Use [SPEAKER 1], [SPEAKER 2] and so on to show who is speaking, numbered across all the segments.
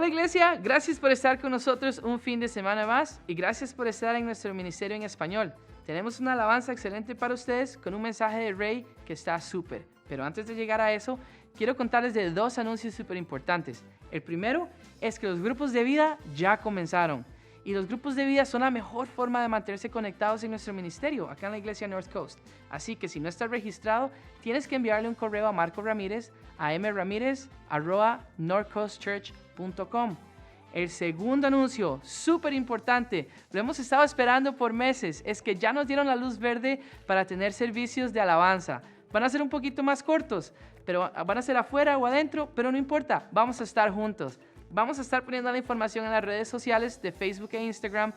[SPEAKER 1] Hola iglesia, gracias por estar con nosotros un fin de semana más y gracias por estar en nuestro ministerio en español. Tenemos una alabanza excelente para ustedes con un mensaje de Rey que está súper. Pero antes de llegar a eso, quiero contarles de 2 anuncios súper importantes. El primero es que los grupos de vida ya comenzaron. Y los grupos de vida son la mejor forma de mantenerse conectados en nuestro ministerio, acá en la iglesia North Coast. Así que si no estás registrado, tienes que enviarle un correo a Marco Ramírez a mramirez@northcoastchurch.com. El segundo anuncio, súper importante, lo hemos estado esperando por meses, es que ya nos dieron la luz verde para tener servicios de alabanza. Van a ser un poquito más cortos, pero van a ser afuera o adentro, pero no importa, vamos a estar juntos. Vamos a estar poniendo la información en las redes sociales de Facebook e Instagram,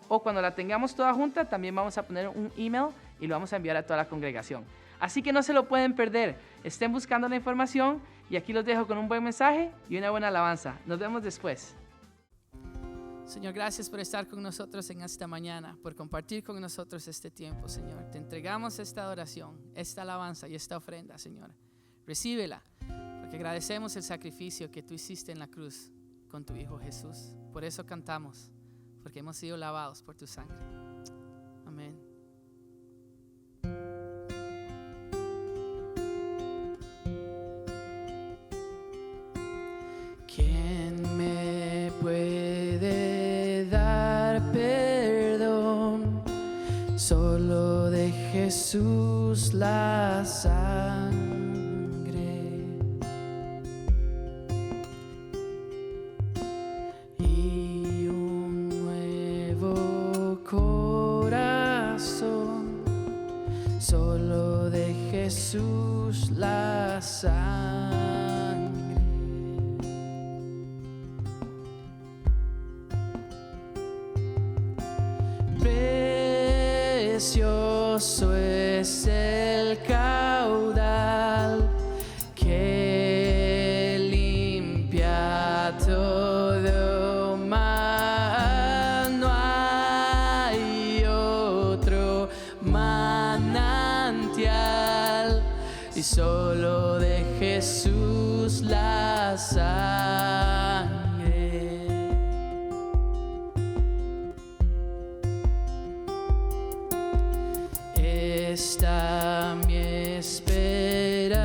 [SPEAKER 1] o cuando la tengamos toda junta, también vamos a poner un email y lo vamos a enviar a toda la congregación. Así que no se lo pueden perder. Estén buscando la información y aquí los dejo con un buen mensaje y una buena alabanza. Nos vemos después. Señor, gracias por estar con nosotros en esta mañana, por compartir con nosotros este tiempo, Señor. Te entregamos esta adoración, esta alabanza y esta ofrenda, Señor. Recíbela, porque agradecemos el sacrificio que tú hiciste en la cruz con tu Hijo Jesús. Por eso cantamos, porque hemos sido lavados por tu sangre. Amén. ¿Quién me puede dar perdón? Solo de Jesús la sangre. Y un nuevo corazón. Solo de Jesús la sangre. Precioso es el caudal que limpia todo mal. No hay otro manantial y solo de Jesús la sangre. Esta mi esperanza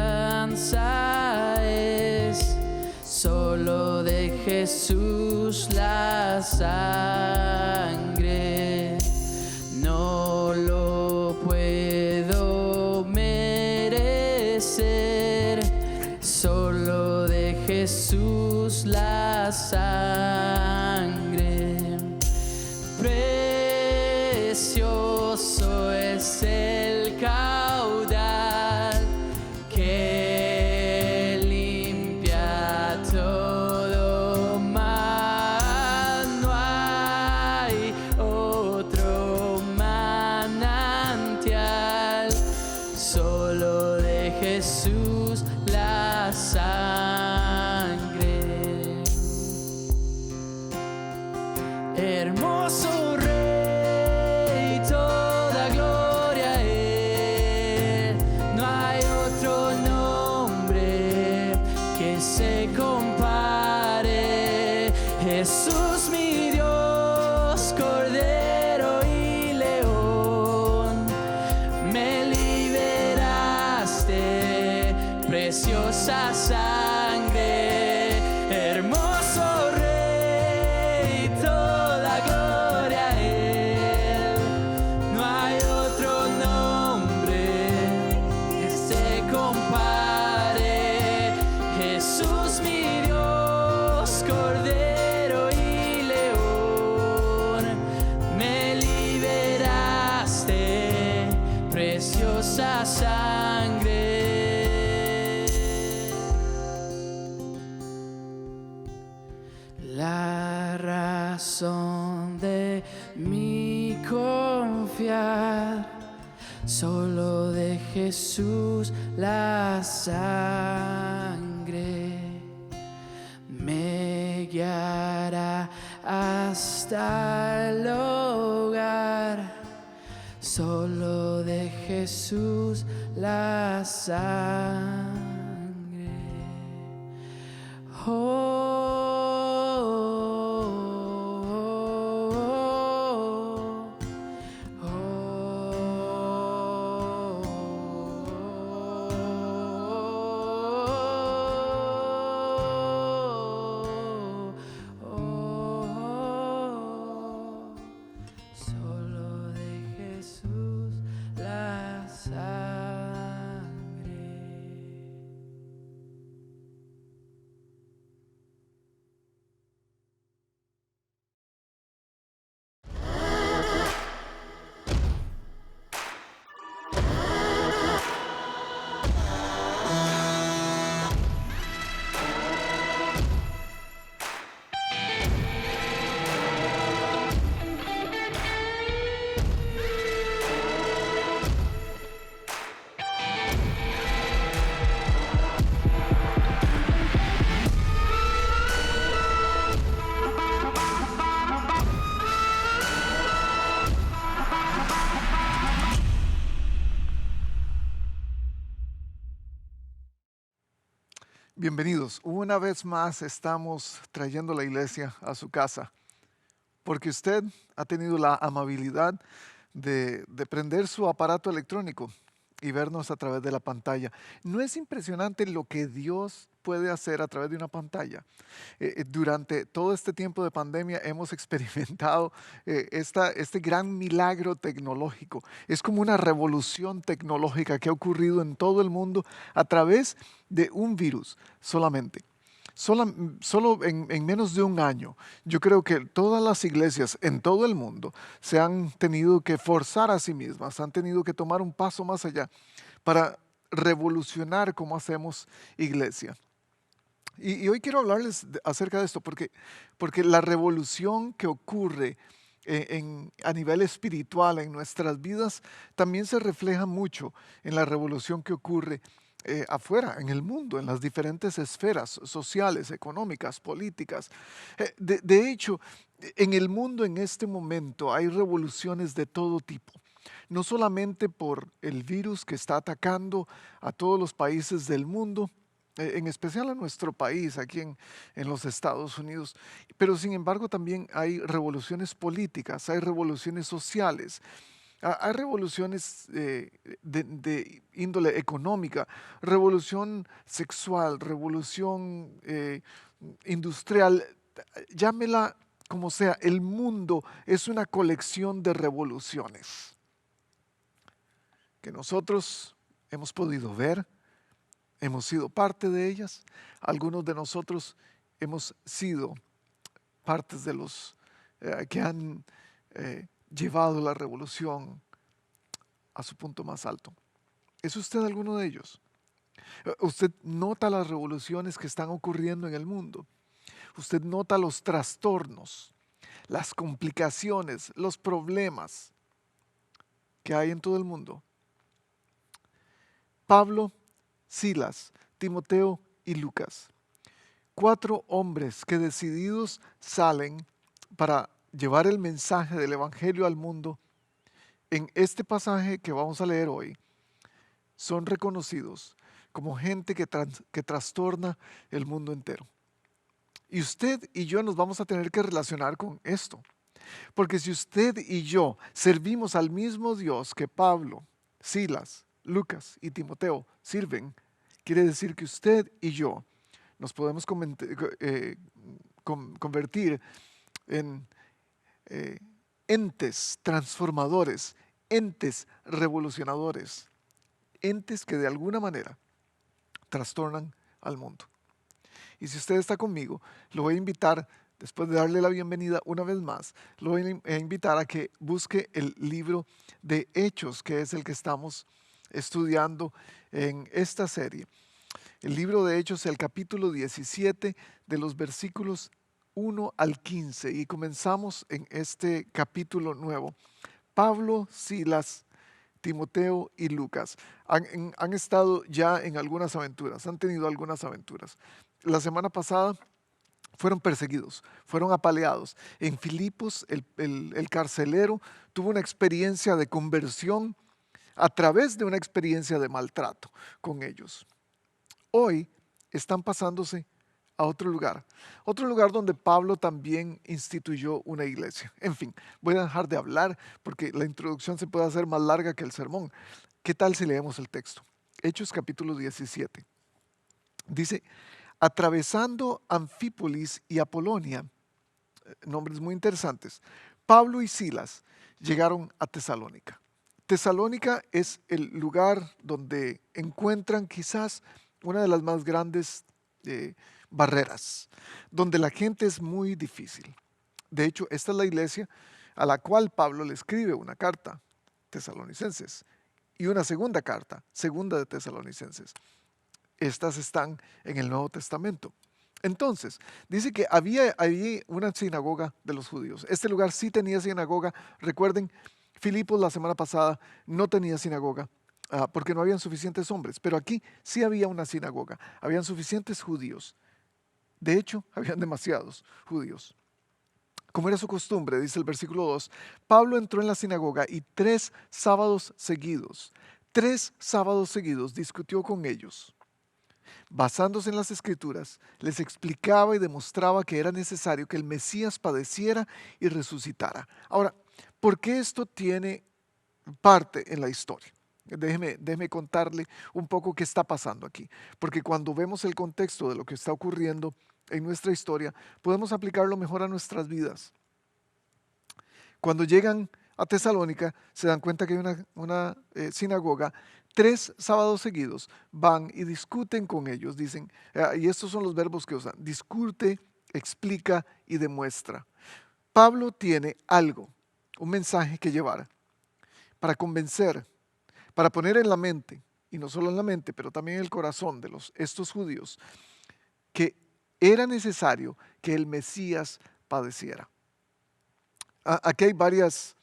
[SPEAKER 1] es solo de Jesús la sangre. No lo puedo merecer, solo de Jesús la sangre. Precioso es el caudal que limpia todo mal. No hay otro manantial, solo de Jesús la sangre. Hermoso Rey, toda gloria a Él. No hay otro nombre que se compare. Jesús mi Dios, Cordero y León, me liberaste, preciosa sangre. Hermoso Rey, toda gloria a Él. No hay otro nombre que se compare. Jesús mi Dios, Cordero y León, me liberaste, preciosa sangre. La razón de mi confiar, solo de Jesús la sangre me guiará hasta el hogar. Solo de Jesús la sangre. Oh,
[SPEAKER 2] Bienvenidos. Una vez más estamos trayendo la iglesia a su casa porque usted ha tenido la amabilidad de prender su aparato electrónico y vernos a través de la pantalla. ¿No es impresionante lo que Dios puede hacer a través de una pantalla? Durante todo este tiempo de pandemia hemos experimentado este gran milagro tecnológico. Es como una revolución tecnológica que ha ocurrido en todo el mundo a través de un virus solamente. Solo en menos de un año, yo creo que todas las iglesias en todo el mundo se han tenido que forzar a sí mismas, han tenido que tomar un paso más allá para revolucionar cómo hacemos iglesia. Y hoy quiero hablarles acerca de esto, porque la revolución que ocurre a nivel espiritual en nuestras vidas también se refleja mucho en la revolución que ocurre afuera, en el mundo, en las diferentes esferas sociales, económicas, políticas. De hecho, en el mundo en este momento hay revoluciones de todo tipo. No solamente por el virus que está atacando a todos los países del mundo, en especial a nuestro país, aquí en los Estados Unidos. Pero sin embargo también hay revoluciones políticas, hay revoluciones sociales, hay revoluciones de índole económica, revolución sexual, revolución industrial, llámela como sea, el mundo es una colección de revoluciones que nosotros hemos podido ver. Hemos sido parte de ellas. Algunos de nosotros hemos sido partes de los que han llevado la revolución a su punto más alto. ¿Es usted alguno de ellos? Usted nota las revoluciones que están ocurriendo en el mundo. Usted nota los trastornos, las complicaciones, los problemas que hay en todo el mundo. Pablo, Silas, Timoteo y Lucas. 4 hombres que decididos salen para llevar el mensaje del Evangelio al mundo. En este pasaje que vamos a leer hoy, son reconocidos como gente que trastorna el mundo entero. Y usted y yo nos vamos a tener que relacionar con esto. Porque si usted y yo servimos al mismo Dios que Pablo, Silas, Lucas y Timoteo sirven, quiere decir que usted y yo nos podemos convertir en eh, entes transformadores, entes revolucionadores, entes que de alguna manera trastornan al mundo. Y si usted está conmigo, lo voy a invitar, después de darle la bienvenida una vez más, lo voy a invitar a que busque el libro de Hechos, que es el que estamos estudiando en esta serie. El libro de Hechos, el capítulo 17, de los versículos 1 al 15. Y comenzamos en este capítulo nuevo. Pablo, Silas, Timoteo y Lucas han estado ya en algunas aventuras, han tenido algunas aventuras. La semana pasada fueron perseguidos, fueron apaleados. En Filipos, el carcelero tuvo una experiencia de conversión a través de una experiencia de maltrato con ellos. Hoy están pasándose a otro lugar donde Pablo también instituyó una iglesia. En fin, voy a dejar de hablar porque la introducción se puede hacer más larga que el sermón. ¿Qué tal si leemos el texto? Hechos capítulo 17. Dice, atravesando Anfípolis y Apolonia, nombres muy interesantes, Pablo y Silas llegaron a Tesalónica. Tesalónica es el lugar donde encuentran quizás una de las más grandes barreras, donde la gente es muy difícil. De hecho, esta es la iglesia a la cual Pablo le escribe una carta, Tesalonicenses, y una segunda carta, segunda de Tesalonicenses. Estas están en el Nuevo Testamento. Entonces, dice que había una sinagoga de los judíos. Este lugar sí tenía sinagoga. Recuerden, Filipos la semana pasada no tenía sinagoga porque no habían suficientes hombres, pero aquí sí había una sinagoga. Habían suficientes judíos. De hecho, habían demasiados judíos. Como era su costumbre, dice el versículo 2, Pablo entró en la sinagoga y 3 sábados seguidos discutió con ellos. Basándose en las Escrituras, les explicaba y demostraba que era necesario que el Mesías padeciera y resucitara. Ahora, ¿por qué esto tiene parte en la historia? Déjeme contarle un poco qué está pasando aquí, porque cuando vemos el contexto de lo que está ocurriendo en nuestra historia, podemos aplicarlo mejor a nuestras vidas. Cuando llegan a Tesalónica, se dan cuenta que hay una sinagoga. 3 sábados seguidos van y discuten con ellos, dicen, y estos son los verbos que usan: discute, explica y demuestra. Pablo tiene algo, un mensaje que llevar para convencer, para poner en la mente, y no solo en la mente, pero también en el corazón de estos judíos, que era necesario que el Mesías padeciera. Aquí hay varias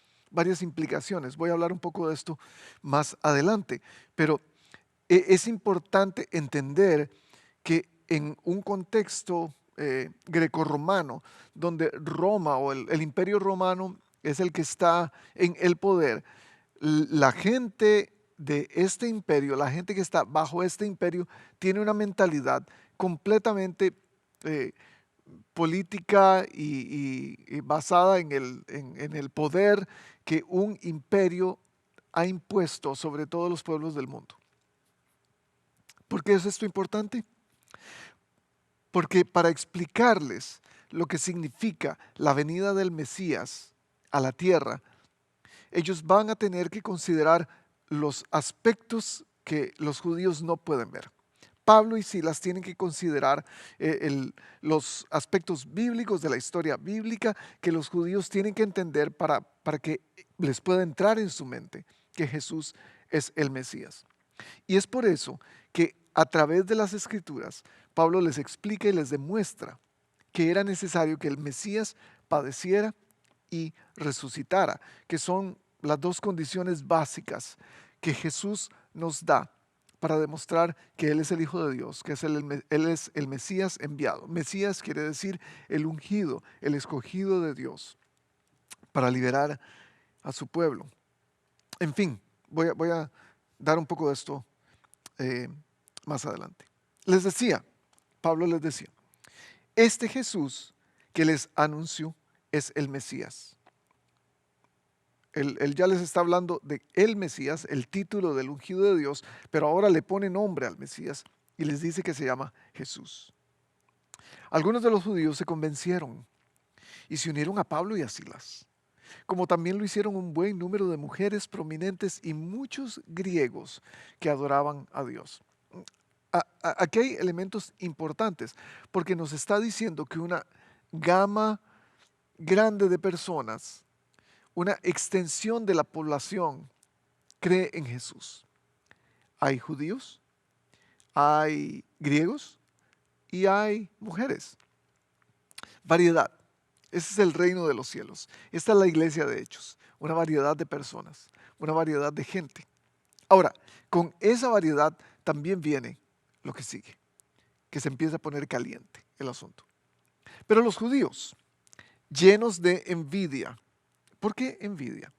[SPEAKER 2] implicaciones. Voy a hablar un poco de esto más adelante, pero es importante entender que en un contexto grecorromano, donde Roma o el imperio romano es el que está en el poder, la gente de este imperio, la gente que está bajo este imperio, tiene una mentalidad completamente eh, política y basada en el poder que un imperio ha impuesto sobre todos los pueblos del mundo. ¿Por qué es esto importante? Porque para explicarles lo que significa la venida del Mesías a la tierra, ellos van a tener que considerar los aspectos que los judíos no pueden ver. Pablo y Silas tienen que considerar los aspectos bíblicos de la historia bíblica que los judíos tienen que entender para que les pueda entrar en su mente que Jesús es el Mesías. Y es por eso que a través de las Escrituras, Pablo les explica y les demuestra que era necesario que el Mesías padeciera y resucitara, que son las dos condiciones básicas que Jesús nos da para demostrar que Él es el Hijo de Dios, que Él es el Mesías enviado. Mesías quiere decir el ungido, el escogido de Dios para liberar a su pueblo. En fin, voy a dar un poco de esto eh, más adelante. Pablo les decía, este Jesús que les anunció es el Mesías. Él ya les está hablando de el Mesías, el título del ungido de Dios, pero ahora le pone nombre al Mesías y les dice que se llama Jesús. Algunos de los judíos se convencieron y se unieron a Pablo y a Silas, como también lo hicieron un buen número de mujeres prominentes y muchos griegos que adoraban a Dios. Aquí hay elementos importantes porque nos está diciendo que una gama grande de personas, una extensión de la población cree en Jesús. Hay judíos, hay griegos y hay mujeres. Variedad. Ese es el reino de los cielos. Esta es la iglesia de Hechos. Una variedad de personas, una variedad de gente. Ahora, con esa variedad también viene lo que sigue, que se empieza a poner caliente el asunto. Pero los judíos, llenos de envidia. ¿Por qué envidia?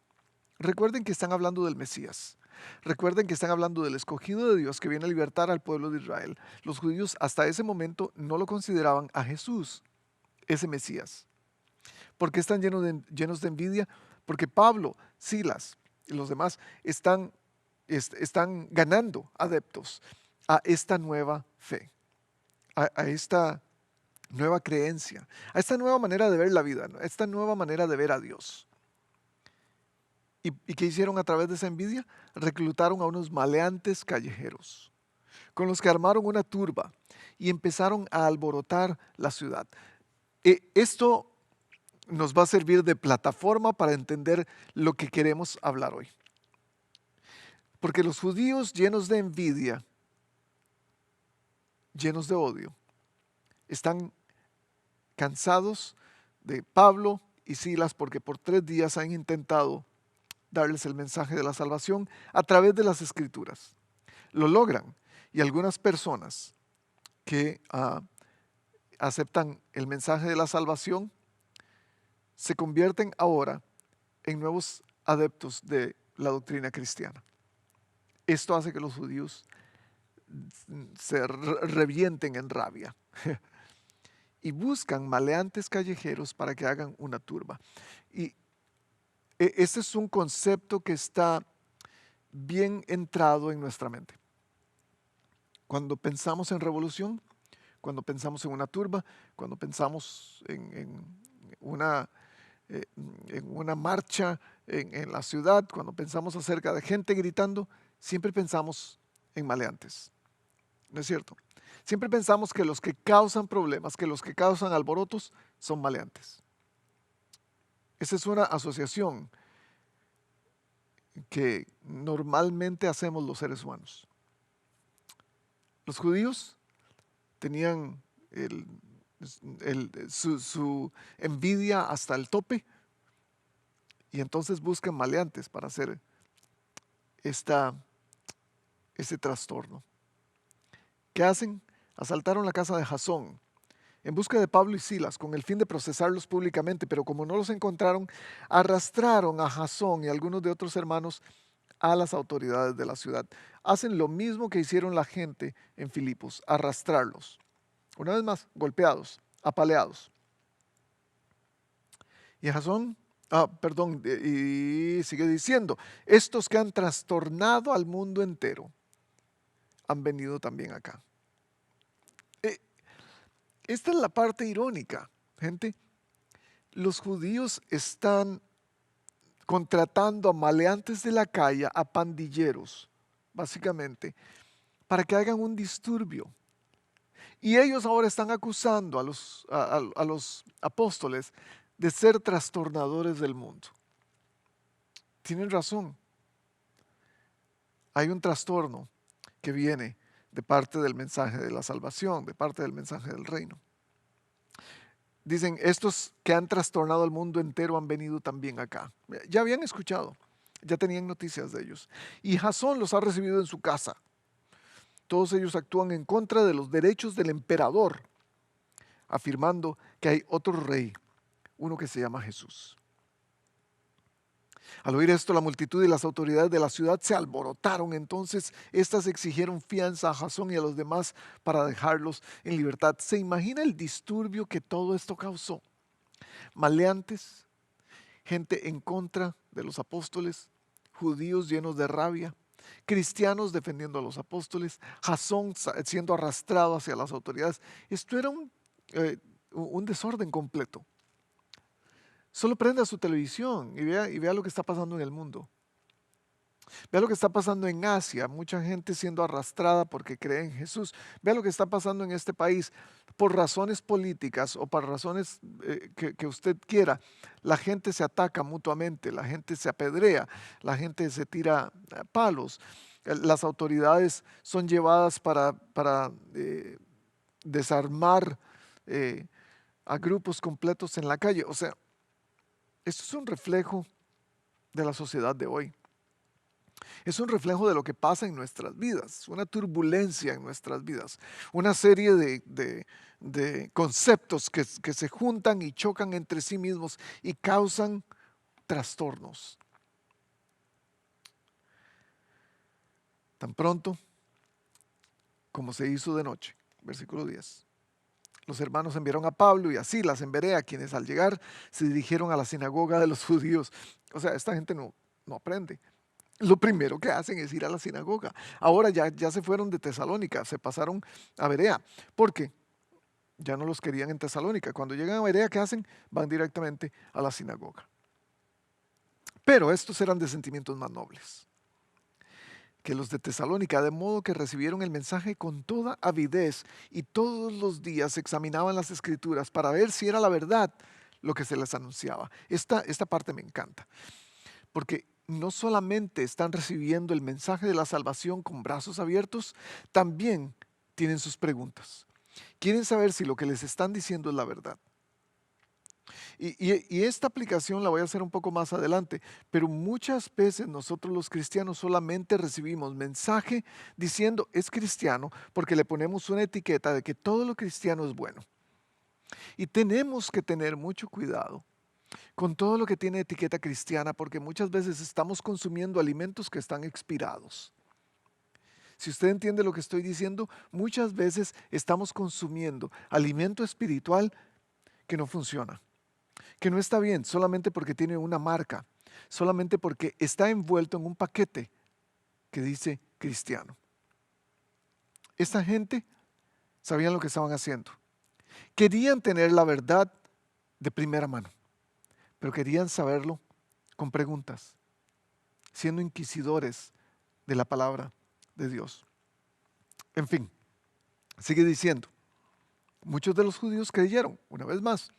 [SPEAKER 2] Recuerden que están hablando del Mesías. Recuerden que están hablando del escogido de Dios que viene a libertar al pueblo de Israel. Los judíos hasta ese momento no lo consideraban a Jesús, ese Mesías. ¿Por qué están llenos de envidia? Porque Pablo, Silas y los demás están ganando adeptos a esta nueva fe, a esta nueva creencia, a esta nueva manera de ver la vida, a esta nueva manera de ver a Dios. ¿Y qué hicieron a través de esa envidia? Reclutaron a unos maleantes callejeros, con los que armaron una turba y empezaron a alborotar la ciudad. Esto nos va a servir de plataforma para entender lo que queremos hablar hoy. Porque los judíos llenos de envidia, llenos de odio, están cansados de Pablo y Silas porque por 3 días han intentado darles el mensaje de la salvación a través de las Escrituras. Lo logran y algunas personas que aceptan el mensaje de la salvación se convierten ahora en nuevos adeptos de la doctrina cristiana. Esto hace que los judíos revienten en rabia. Y buscan maleantes callejeros para que hagan una turba. Y ese es un concepto que está bien entrado en nuestra mente. Cuando pensamos en revolución, cuando pensamos en una turba, cuando pensamos en una marcha en la ciudad, cuando pensamos acerca de gente gritando, siempre pensamos en maleantes. ¿No es cierto? Siempre pensamos que los que causan problemas, que los que causan alborotos son maleantes. Esa es una asociación que normalmente hacemos los seres humanos. Los judíos tenían su envidia hasta el tope y entonces buscan maleantes para hacer ese trastorno. ¿Qué hacen? Asaltaron la casa de Jasón en busca de Pablo y Silas con el fin de procesarlos públicamente, pero como no los encontraron, arrastraron a Jasón y algunos de otros hermanos a las autoridades de la ciudad. Hacen lo mismo que hicieron la gente en Filipos, arrastrarlos. Una vez más, golpeados, apaleados. Y Jasón, y sigue diciendo, estos que han trastornado al mundo entero han venido también acá. Esta es la parte irónica, gente. Los judíos están contratando a maleantes de la calle, a pandilleros, básicamente, para que hagan un disturbio. Y ellos ahora están acusando a los apóstoles de ser trastornadores del mundo. Tienen razón. Hay un trastorno que viene de parte del mensaje de la salvación, de parte del mensaje del reino. Dicen, estos que han trastornado al mundo entero han venido también acá. Ya habían escuchado, ya tenían noticias de ellos. Y Jasón los ha recibido en su casa. Todos ellos actúan en contra de los derechos del emperador, afirmando que hay otro rey, uno que se llama Jesús. Al oír esto, la multitud y las autoridades de la ciudad se alborotaron. Entonces, estas exigieron fianza a Jasón y a los demás para dejarlos en libertad. ¿Se imagina el disturbio que todo esto causó? Maleantes, gente en contra de los apóstoles, judíos llenos de rabia, cristianos defendiendo a los apóstoles, Jasón siendo arrastrado hacia las autoridades. Esto era un desorden completo. Solo prenda su televisión y vea lo que está pasando en el mundo. Vea lo que está pasando en Asia, mucha gente siendo arrastrada porque cree en Jesús. Vea lo que está pasando en este país por razones políticas o por razones que usted quiera. La gente se ataca mutuamente, la gente se apedrea, la gente se tira palos. Las autoridades son llevadas para desarmar a grupos completos en la calle. O sea, esto es un reflejo de la sociedad de hoy. Es un reflejo de lo que pasa en nuestras vidas, una turbulencia en nuestras vidas, una serie de conceptos que se juntan y chocan entre sí mismos y causan trastornos. Tan pronto como se hizo de noche, versículo 10. Los hermanos enviaron a Pablo y a Silas en Berea, quienes al llegar se dirigieron a la sinagoga de los judíos. O sea, esta gente no aprende. Lo primero que hacen es ir a la sinagoga. Ahora ya se fueron de Tesalónica, se pasaron a Berea, porque ya no los querían en Tesalónica. Cuando llegan a Berea, ¿qué hacen? Van directamente a la sinagoga. Pero estos eran de sentimientos más nobles que los de Tesalónica, de modo que recibieron el mensaje con toda avidez y todos los días examinaban las escrituras para ver si era la verdad lo que se les anunciaba. Esta parte me encanta, porque no solamente están recibiendo el mensaje de la salvación con brazos abiertos, también tienen sus preguntas. Quieren saber si lo que les están diciendo es la verdad. Y esta aplicación la voy a hacer un poco más adelante, pero muchas veces nosotros los cristianos solamente recibimos mensaje diciendo es cristiano porque le ponemos una etiqueta de que todo lo cristiano es bueno. Y tenemos que tener mucho cuidado con todo lo que tiene etiqueta cristiana porque muchas veces estamos consumiendo alimentos que están expirados. Si usted entiende lo que estoy diciendo, muchas veces estamos consumiendo alimento espiritual que no funciona, que no está bien solamente porque tiene una marca, solamente porque está envuelto en un paquete que dice cristiano. Esta gente sabían lo que estaban haciendo. Querían tener la verdad de primera mano, pero querían saberlo con preguntas, siendo inquisidores de la palabra de Dios. En fin, sigue diciendo, muchos de los judíos creyeron, una vez más,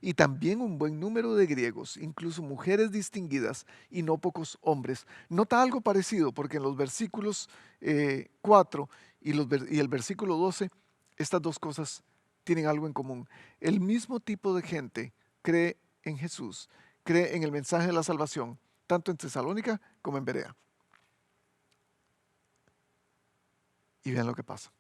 [SPEAKER 2] y también un buen número de griegos, incluso mujeres distinguidas y no pocos hombres. Nota algo parecido, porque en los versículos 4 y el versículo 12, estas dos cosas tienen algo en común. El mismo tipo de gente cree en Jesús, cree en el mensaje de la salvación, tanto en Tesalónica como en Berea. Y vean lo que pasa.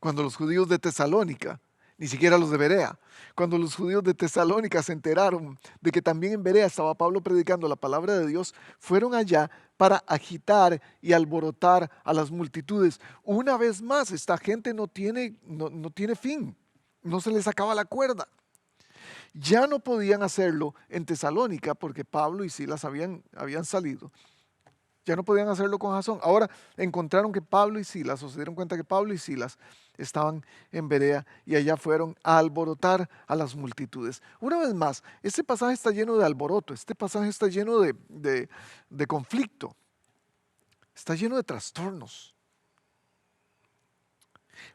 [SPEAKER 2] Cuando los judíos de Tesalónica, ni siquiera los de Berea, cuando los judíos de Tesalónica se enteraron de que también en Berea estaba Pablo predicando la palabra de Dios, fueron allá para agitar y alborotar a las multitudes. Una vez más, esta gente no tiene fin, no se les acaba la cuerda. Ya no podían hacerlo en Tesalónica porque Pablo y Silas habían salido. Ya no podían hacerlo con Jasón. Ahora encontraron que Pablo y Silas, o se dieron cuenta que Pablo y Silas estaban en Berea y allá fueron a alborotar a las multitudes. Una vez más, este pasaje está lleno de alboroto, este pasaje está lleno de conflicto, está lleno de trastornos.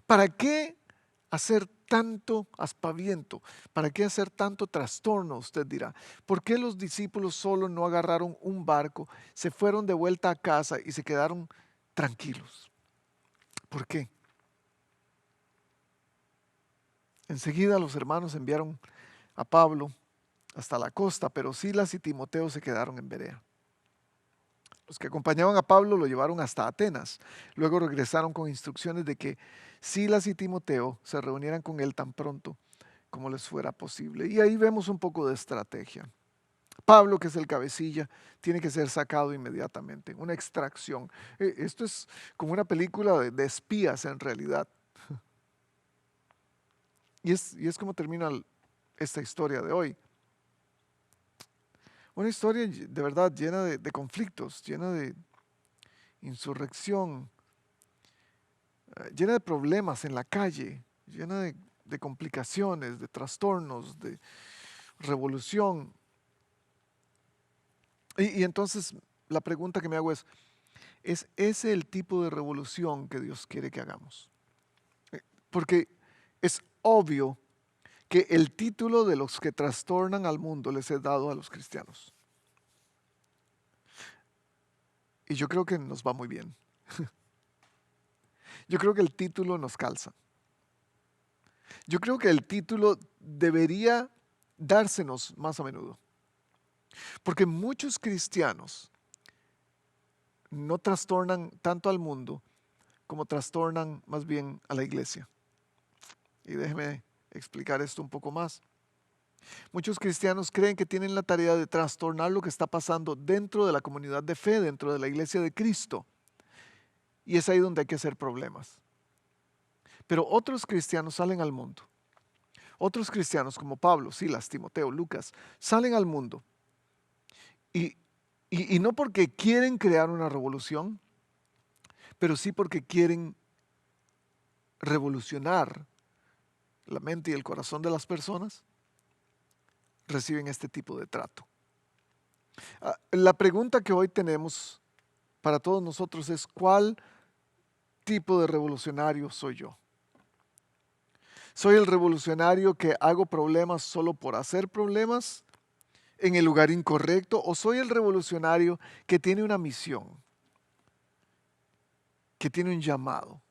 [SPEAKER 2] ¿Para qué hacer tanto aspaviento? ¿Para qué hacer tanto trastorno? Usted dirá. ¿Por qué los discípulos solo no agarraron un barco, se fueron de vuelta a casa y se quedaron tranquilos? ¿Por qué? Enseguida los hermanos enviaron a Pablo hasta la costa, pero Silas y Timoteo se quedaron en Berea. Los que acompañaban a Pablo lo llevaron hasta Atenas. Luego regresaron con instrucciones de que Silas y Timoteo se reunieran con él tan pronto como les fuera posible. Y ahí vemos un poco de estrategia. Pablo, que es el cabecilla, tiene que ser sacado inmediatamente, una extracción. Esto es como una película de espías en realidad. Y es como termina esta historia de hoy. Una historia de verdad llena de conflictos, llena de insurrección, llena de problemas en la calle, llena de complicaciones, de trastornos, de revolución. Y entonces la pregunta que me hago ¿es ese el tipo de revolución que Dios quiere que hagamos? Porque es obvio que el título de los que trastornan al mundo les es dado a los cristianos. Y yo creo que nos va muy bien. Yo creo que el título nos calza. Yo creo que el título debería dársenos más a menudo. Porque muchos cristianos no trastornan tanto al mundo como trastornan más bien a la iglesia. Y déjeme explicar esto un poco más. Muchos cristianos creen que tienen la tarea de trastornar lo que está pasando dentro de la comunidad de fe, dentro de la iglesia de Cristo. Y es ahí donde hay que hacer problemas. Pero otros cristianos salen al mundo. Otros cristianos como Pablo, Silas, Timoteo, Lucas, salen al mundo. Y no porque quieren crear una revolución, pero sí porque quieren revolucionar la mente y el corazón de las personas, reciben este tipo de trato. La pregunta que hoy tenemos para todos nosotros es: ¿cuál tipo de revolucionario soy yo? ¿Soy el revolucionario que hago problemas solo por hacer problemas en el lugar incorrecto? ¿O soy el revolucionario que tiene una misión, que tiene un llamado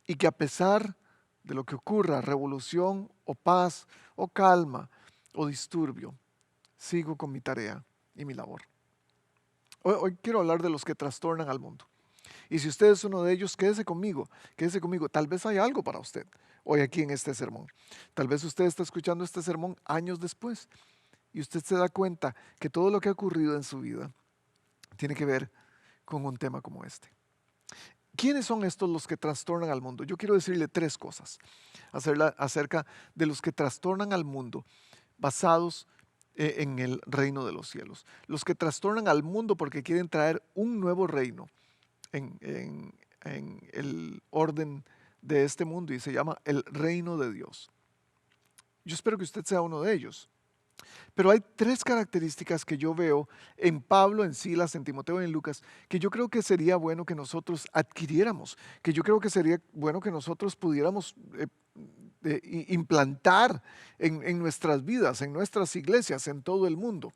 [SPEAKER 2] y que a pesar de lo que ocurra, revolución o paz o calma o disturbio, sigo con mi tarea y mi labor? Hoy quiero hablar de los que trastornan al mundo. Y si usted es uno de ellos, quédese conmigo, quédese conmigo. Tal vez hay algo para usted hoy aquí en este sermón. Tal vez usted está escuchando este sermón años después y usted se da cuenta que todo lo que ha ocurrido en su vida tiene que ver con un tema como este. ¿Quiénes son estos los que trastornan al mundo? Yo quiero decirle tres cosas acerca de los que trastornan al mundo basados en el reino de los cielos. Los que trastornan al mundo porque quieren traer un nuevo reino en el orden de este mundo y se llama el reino de Dios. Yo espero que usted sea uno de ellos. Pero hay tres características que yo veo en Pablo, en Silas, en Timoteo y en Lucas, que yo creo que sería bueno que nosotros adquiriéramos, que yo creo que sería bueno que nosotros pudiéramos implantar en nuestras vidas, en nuestras iglesias, en todo el mundo.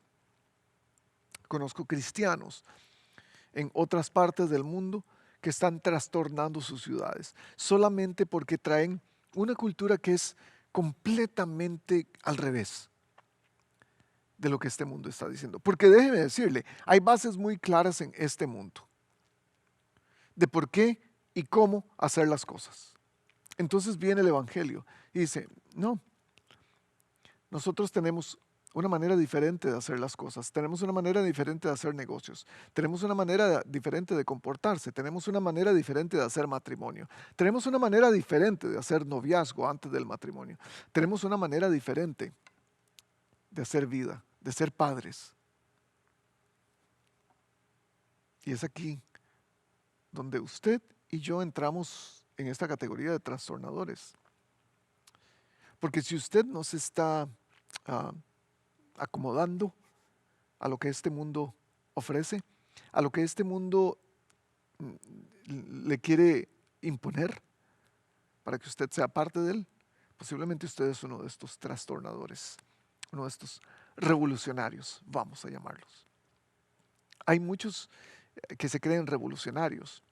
[SPEAKER 2] Conozco cristianos en otras partes del mundo que están trastornando sus ciudades, solamente porque traen una cultura que es completamente al revés de lo que este mundo está diciendo. Porque déjeme decirle, hay bases muy claras en este mundo de por qué y cómo hacer las cosas. Entonces viene el Evangelio y dice, no, nosotros tenemos una manera diferente de hacer las cosas, tenemos una manera diferente de hacer negocios, tenemos una manera diferente de comportarse, tenemos una manera diferente de hacer matrimonio, tenemos una manera diferente de hacer noviazgo antes del matrimonio, tenemos una manera diferente de hacer vida, de ser padres. Y es aquí donde usted y yo entramos en esta categoría de trastornadores. Porque si usted no se está acomodando a lo que este mundo ofrece, a lo que este mundo le quiere imponer para que usted sea parte de él, posiblemente usted es uno de estos trastornadores, uno de estos revolucionarios, vamos a llamarlos. Hay muchos que se creen revolucionarios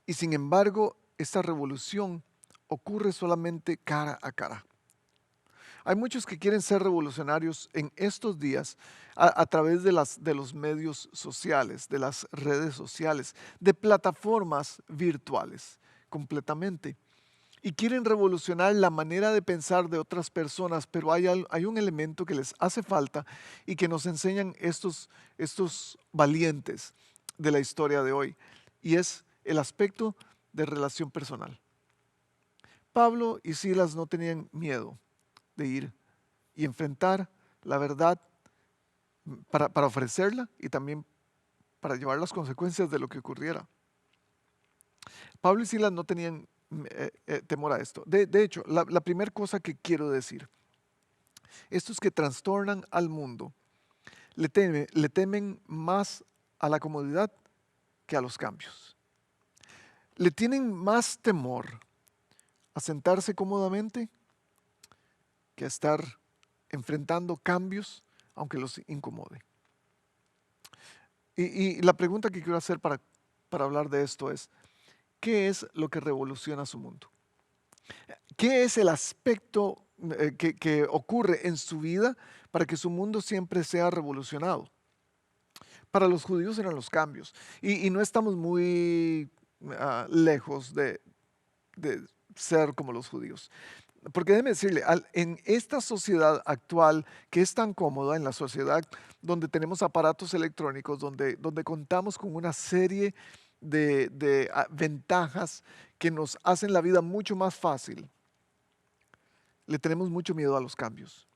[SPEAKER 2] y sin embargo esta revolución ocurre solamente cara a cara. Hay muchos que quieren ser revolucionarios en estos días a través de los medios sociales, de las redes sociales, de plataformas virtuales completamente. Y quieren revolucionar la manera de pensar de otras personas, pero hay un elemento que les hace falta y que nos enseñan estos valientes de la historia de hoy, y es el aspecto de relación personal. Pablo y Silas no tenían miedo de ir y enfrentar la verdad para ofrecerla y también para llevar las consecuencias de lo que ocurriera. Pablo y Silas no tenían temor a esto. De hecho, la primera cosa que quiero decir, estos que trastornan al mundo le temen más a la comodidad que a los cambios. Le tienen más temor a sentarse cómodamente que a estar enfrentando cambios aunque los incomode. Y la pregunta que quiero hacer para hablar de esto es, ¿qué es lo que revoluciona su mundo? ¿Qué es el aspecto que ocurre en su vida para que su mundo siempre sea revolucionado? Para los judíos eran los cambios y no estamos muy lejos de ser como los judíos. Porque déjeme decirle, en esta sociedad actual que es tan cómoda, en la sociedad donde tenemos aparatos electrónicos, donde contamos con una serie de ventajas que nos hacen la vida mucho más fácil, le tenemos mucho miedo a los cambios,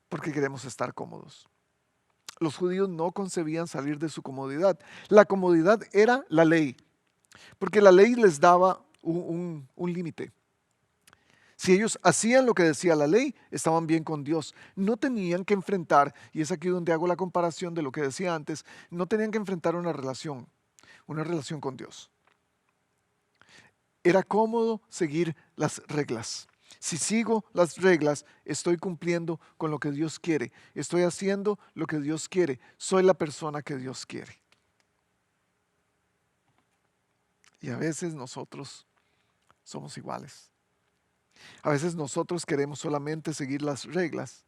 [SPEAKER 2] porque queremos estar cómodos. Los judíos no concebían salir de su comodidad. La comodidad era la ley, porque la ley les daba un límite. Si ellos hacían lo que decía la ley, estaban bien con Dios. No tenían que enfrentar, y es aquí donde hago la comparación de lo que decía antes, no tenían que enfrentar una relación con Dios. Era cómodo seguir las reglas. Si sigo las reglas, estoy cumpliendo con lo que Dios quiere. Estoy haciendo lo que Dios quiere. Soy la persona que Dios quiere. Y a veces nosotros somos iguales. A veces nosotros queremos solamente seguir las reglas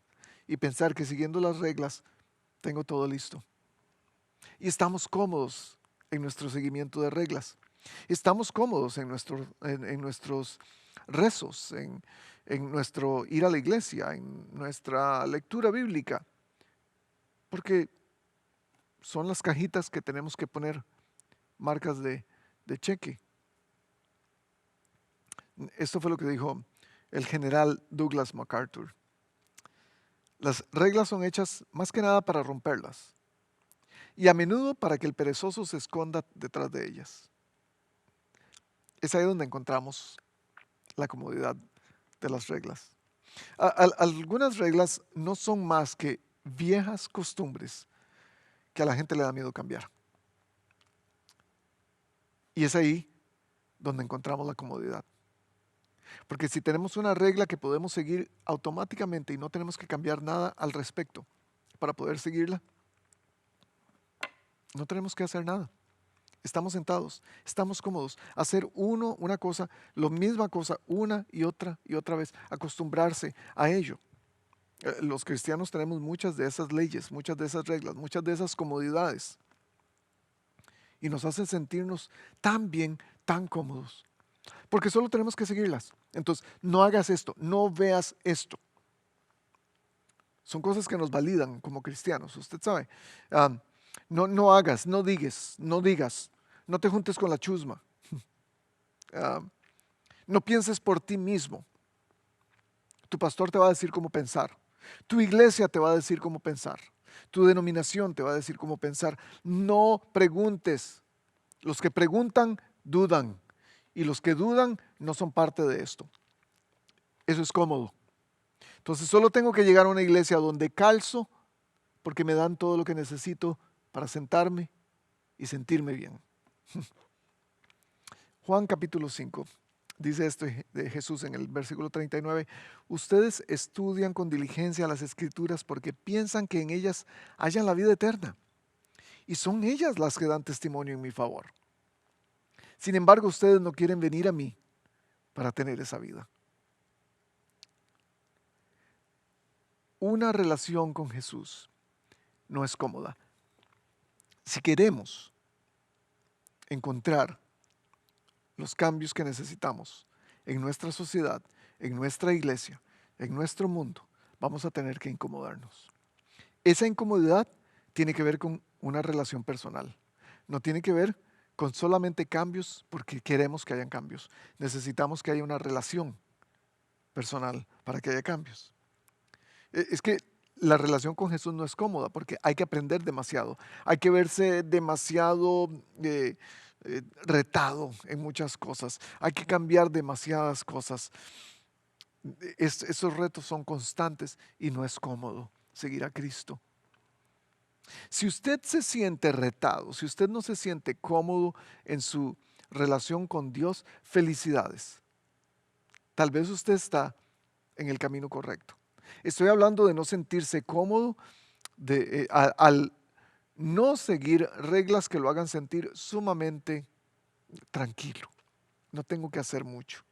[SPEAKER 2] y pensar que siguiendo las reglas tengo todo listo. Y estamos cómodos en nuestro seguimiento de reglas. Estamos cómodos en nuestros rezos, en nuestro ir a la iglesia, en nuestra lectura bíblica. Porque son las cajitas que tenemos que poner marcas de cheque. Esto fue lo que dijo el general Douglas MacArthur. Las reglas son hechas más que nada para romperlas y a menudo para que el perezoso se esconda detrás de ellas. Es ahí donde encontramos la comodidad de las reglas. Algunas reglas no son más que viejas costumbres que a la gente le da miedo cambiar. Y es ahí donde encontramos la comodidad. Porque si tenemos una regla que podemos seguir automáticamente y no tenemos que cambiar nada al respecto para poder seguirla, no tenemos que hacer nada. Estamos sentados, estamos cómodos. Hacer una cosa, la misma cosa, una y otra vez. Acostumbrarse a ello. Los cristianos tenemos muchas de esas leyes, muchas de esas reglas, muchas de esas comodidades. Y nos hacen sentirnos tan bien, tan cómodos. Porque solo tenemos que seguirlas. Entonces, no hagas esto, no veas esto. Son cosas que nos validan como cristianos, usted sabe. No hagas, no digas, no te juntes con la chusma. No pienses por ti mismo. Tu pastor te va a decir cómo pensar. Tu iglesia te va a decir cómo pensar. Tu denominación te va a decir cómo pensar. No preguntes. Los que preguntan, dudan. Y los que dudan no son parte de esto. Eso es cómodo. Entonces solo tengo que llegar a una iglesia donde calzo porque me dan todo lo que necesito para sentarme y sentirme bien. Juan capítulo 5 dice esto de Jesús en el versículo 39. Ustedes estudian con diligencia las escrituras porque piensan que en ellas hallan la vida eterna. Y son ellas las que dan testimonio en mi favor. Sin embargo, ustedes no quieren venir a mí para tener esa vida. Una relación con Jesús no es cómoda. Si queremos encontrar los cambios que necesitamos en nuestra sociedad, en nuestra iglesia, en nuestro mundo, vamos a tener que incomodarnos. Esa incomodidad tiene que ver con una relación personal. No tiene que ver con solamente cambios porque queremos que hayan cambios. Necesitamos que haya una relación personal para que haya cambios. Es que la relación con Jesús no es cómoda porque hay que aprender demasiado. Hay que verse demasiado retado en muchas cosas. Hay que cambiar demasiadas cosas. Esos retos son constantes y no es cómodo seguir a Cristo. Si usted se siente retado, si usted no se siente cómodo en su relación con Dios, felicidades. Tal vez usted está en el camino correcto. Estoy hablando de no sentirse cómodo al no seguir reglas que lo hagan sentir sumamente tranquilo. No tengo que hacer mucho.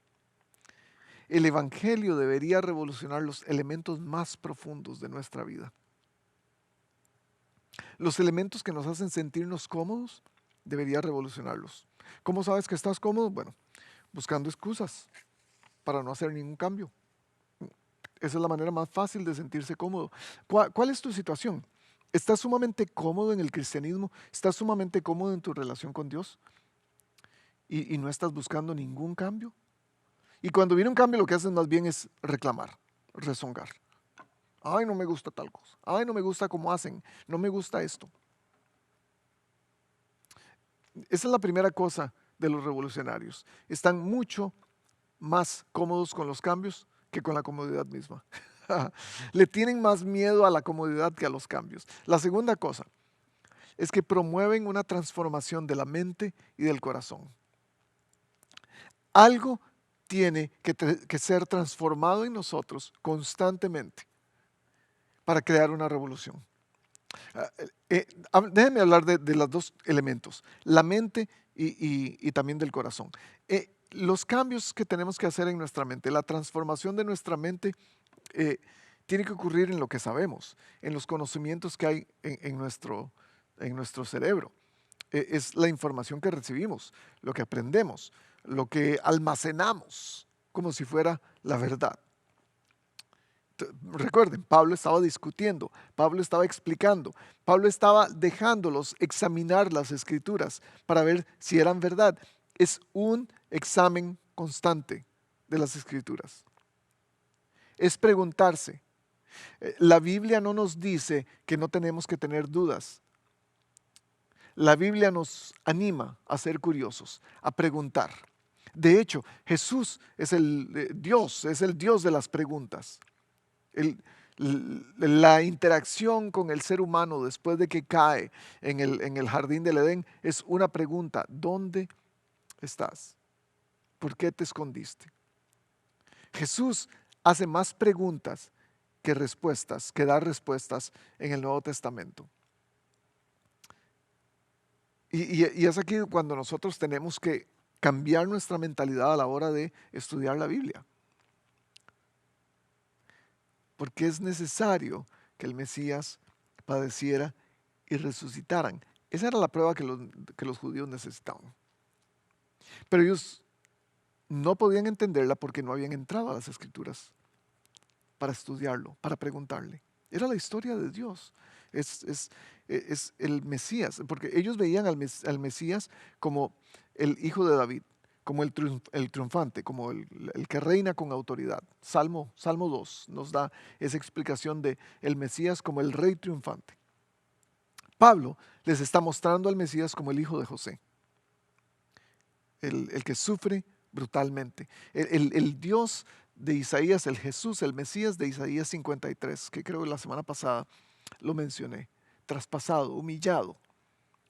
[SPEAKER 2] El Evangelio debería revolucionar los elementos más profundos de nuestra vida. Los elementos que nos hacen sentirnos cómodos, debería revolucionarlos. ¿Cómo sabes que estás cómodo? Bueno, buscando excusas para no hacer ningún cambio. Esa es la manera más fácil de sentirse cómodo. ¿Cuál es tu situación? ¿Estás sumamente cómodo en el cristianismo? ¿Estás sumamente cómodo en tu relación con Dios? ¿Y no estás buscando ningún cambio? Y cuando viene un cambio lo que haces más bien es reclamar, rezongar. Ay, no me gusta tal cosa. Ay, no me gusta cómo hacen. No me gusta esto. Esa es la primera cosa de los revolucionarios. Están mucho más cómodos con los cambios que con la comodidad misma. Le tienen más miedo a la comodidad que a los cambios. La segunda cosa es que promueven una transformación de la mente y del corazón. Algo tiene que ser transformado en nosotros constantemente para crear una revolución. Déjenme hablar de los dos elementos, la mente y también del corazón. Los cambios que tenemos que hacer en nuestra mente, la transformación de nuestra mente, tiene que ocurrir en lo que sabemos, en los conocimientos que hay en nuestro cerebro. Es la información que recibimos, lo que aprendemos, lo que almacenamos, como si fuera la verdad. Recuerden, Pablo estaba discutiendo, Pablo estaba explicando, Pablo estaba dejándolos examinar las escrituras para ver si eran verdad. Es un examen constante de las escrituras. Es preguntarse. La Biblia no nos dice que no tenemos que tener dudas. La Biblia nos anima a ser curiosos, a preguntar. De hecho, Jesús es el Dios de las preguntas. El- la interacción con el ser humano después de que cae en el jardín del Edén es una pregunta: ¿dónde estás? ¿Por qué te escondiste? Jesús hace más preguntas que dar respuestas en el Nuevo Testamento. Y es aquí cuando nosotros tenemos que cambiar nuestra mentalidad a la hora de estudiar la Biblia. Porque es necesario que el Mesías padeciera y resucitaran. Esa era la prueba que los judíos necesitaban. Pero ellos no podían entenderla porque no habían entrado a las Escrituras para estudiarlo, para preguntarle. Era la historia de Dios. Es el Mesías, porque ellos veían al Mesías como el hijo de David, como el triunfante, como el que reina con autoridad. Salmo 2 nos da esa explicación de el Mesías como el rey triunfante. Pablo les está mostrando al Mesías como el hijo de José, el que sufre brutalmente. El Dios de Isaías, el Jesús, el Mesías de Isaías 53, que creo que la semana pasada lo mencioné, traspasado, humillado,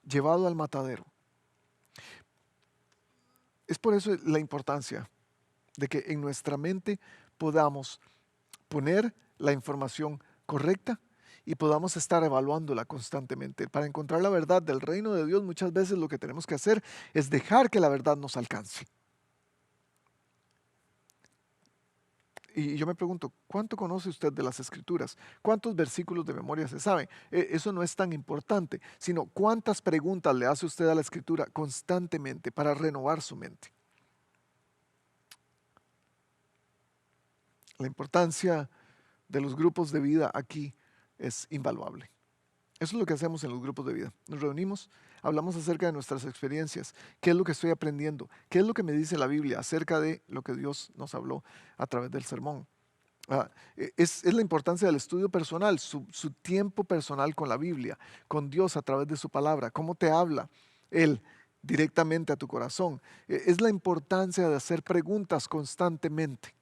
[SPEAKER 2] llevado al matadero. Es por eso la importancia de que en nuestra mente podamos poner la información correcta y podamos estar evaluándola constantemente. Para encontrar la verdad del reino de Dios, muchas veces lo que tenemos que hacer es dejar que la verdad nos alcance. Y yo me pregunto, ¿cuánto conoce usted de las Escrituras? ¿Cuántos versículos de memoria se sabe? Eso no es tan importante, sino cuántas preguntas le hace usted a la Escritura constantemente para renovar su mente. La importancia de los grupos de vida aquí es invaluable. Eso es lo que hacemos en los grupos de vida. Nos reunimos, hablamos acerca de nuestras experiencias, qué es lo que estoy aprendiendo, qué es lo que me dice la Biblia acerca de lo que Dios nos habló a través del sermón. Es la importancia del estudio personal, su tiempo personal con la Biblia, con Dios a través de su palabra, cómo te habla Él directamente a tu corazón. Es la importancia de hacer preguntas constantemente.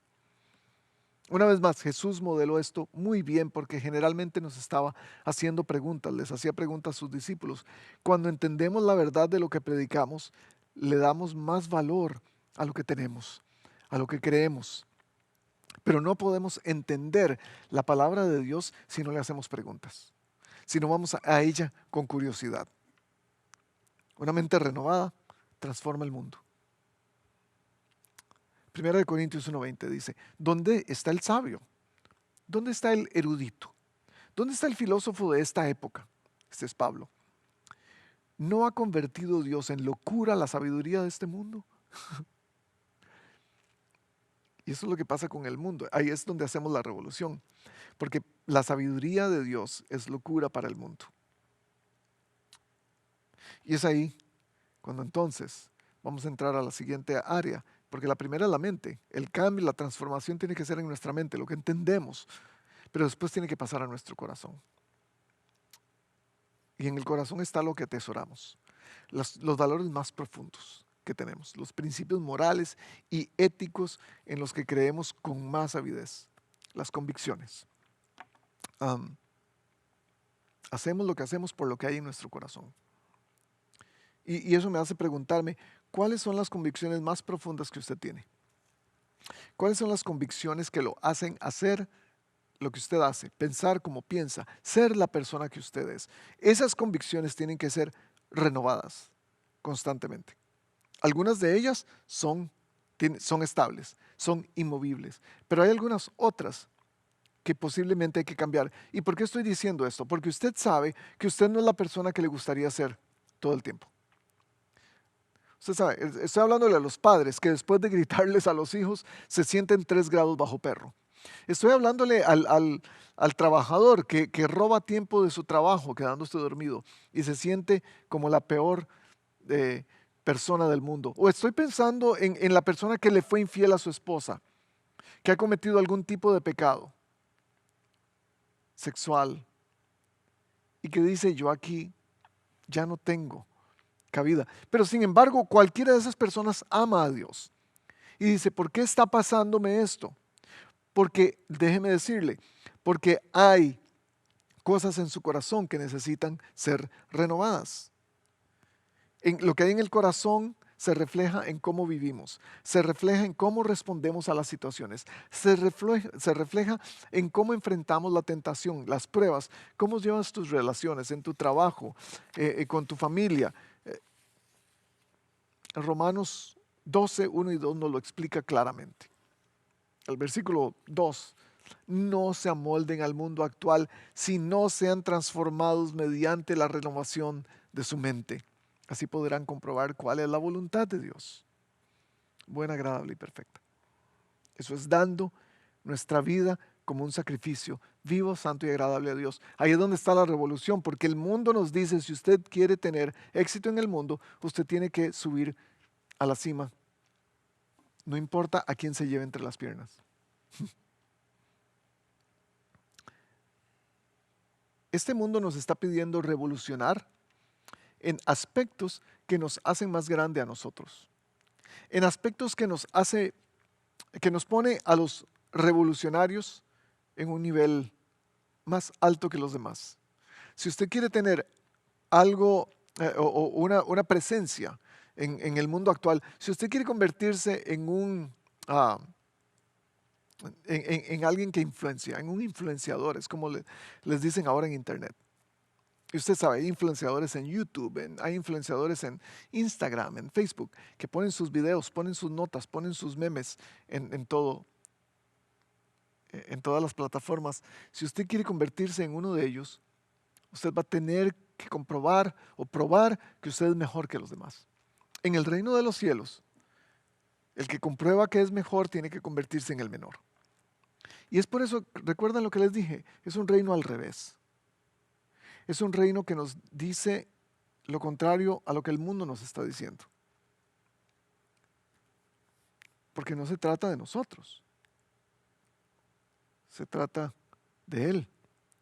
[SPEAKER 2] Una vez más, Jesús modeló esto muy bien porque generalmente nos estaba haciendo preguntas, les hacía preguntas a sus discípulos. Cuando entendemos la verdad de lo que predicamos, le damos más valor a lo que tenemos, a lo que creemos. Pero no podemos entender la palabra de Dios si no le hacemos preguntas, si no vamos a ella con curiosidad. Una mente renovada transforma el mundo. Primera de Corintios 1:20 dice: ¿dónde está el sabio? ¿Dónde está el erudito? ¿Dónde está el filósofo de esta época? Este es Pablo. ¿No ha convertido Dios en locura la sabiduría de este mundo? Y eso es lo que pasa con el mundo. Ahí es donde hacemos la revolución. Porque la sabiduría de Dios es locura para el mundo. Y es ahí cuando entonces vamos a entrar a la siguiente área. Porque la primera es la mente. El cambio, la transformación tiene que ser en nuestra mente, lo que entendemos. Pero después tiene que pasar a nuestro corazón. Y en el corazón está lo que atesoramos. Los valores más profundos que tenemos. Los principios morales y éticos en los que creemos con más avidez. Las convicciones. Hacemos lo que hacemos por lo que hay en nuestro corazón. Y eso me hace preguntarme, ¿cuáles son las convicciones más profundas que usted tiene? ¿Cuáles son las convicciones que lo hacen hacer lo que usted hace, pensar como piensa, ser la persona que usted es? Esas convicciones tienen que ser renovadas constantemente. Algunas de ellas son estables, son inmovibles, pero hay algunas otras que posiblemente hay que cambiar. ¿Y por qué estoy diciendo esto? Porque usted sabe que usted no es la persona que le gustaría ser todo el tiempo. Usted sabe, estoy hablándole a los padres que después de gritarles a los hijos se sienten 3 grados bajo perro. Estoy hablándole al trabajador que roba tiempo de su trabajo quedándose dormido y se siente como la peor eh, persona del mundo. O estoy pensando en la persona que le fue infiel a su esposa, que ha cometido algún tipo de pecado sexual y que dice, yo aquí ya no tengo cabida. Pero sin embargo, cualquiera de esas personas ama a Dios y dice, ¿por qué está pasándome esto? Porque, déjeme decirle, porque hay cosas en su corazón que necesitan ser renovadas. Lo que hay en el corazón se refleja en cómo vivimos, se refleja en cómo respondemos a las situaciones, se refleja en cómo enfrentamos la tentación, las pruebas, cómo llevas tus relaciones en tu trabajo, con tu familia. Romanos 12, 1 y 2 nos lo explica claramente. El versículo 2, no se amolden al mundo actual, sino sean transformados mediante la renovación de su mente. Así podrán comprobar cuál es la voluntad de Dios, buena, agradable y perfecta. Eso es dando nuestra vida como un sacrificio vivo, santo y agradable a Dios. Ahí es donde está la revolución, porque el mundo nos dice, si usted quiere tener éxito en el mundo, usted tiene que subir a la cima. No importa a quién se lleve entre las piernas. Este mundo nos está pidiendo revolucionar en aspectos que nos hacen más grande a nosotros, en aspectos que nos pone a los revolucionarios en un nivel más alto que los demás. Si usted quiere tener algo o una presencia en el mundo actual, si usted quiere convertirse en en alguien que influencia, en un influenciador, es como les dicen ahora en Internet. Y usted sabe, hay influenciadores en YouTube, hay influenciadores en Instagram, en Facebook, que ponen sus videos, ponen sus notas, ponen sus memes en todo, en todas las plataformas. Si usted quiere convertirse en uno de ellos, usted va a tener que comprobar o probar que usted es mejor que los demás. En el reino de los cielos, el que comprueba que es mejor tiene que convertirse en el menor. Y es por eso, recuerdan lo que les dije, es un reino al revés. Es un reino que nos dice lo contrario a lo que el mundo nos está diciendo. Porque no se trata de nosotros, se trata de Él.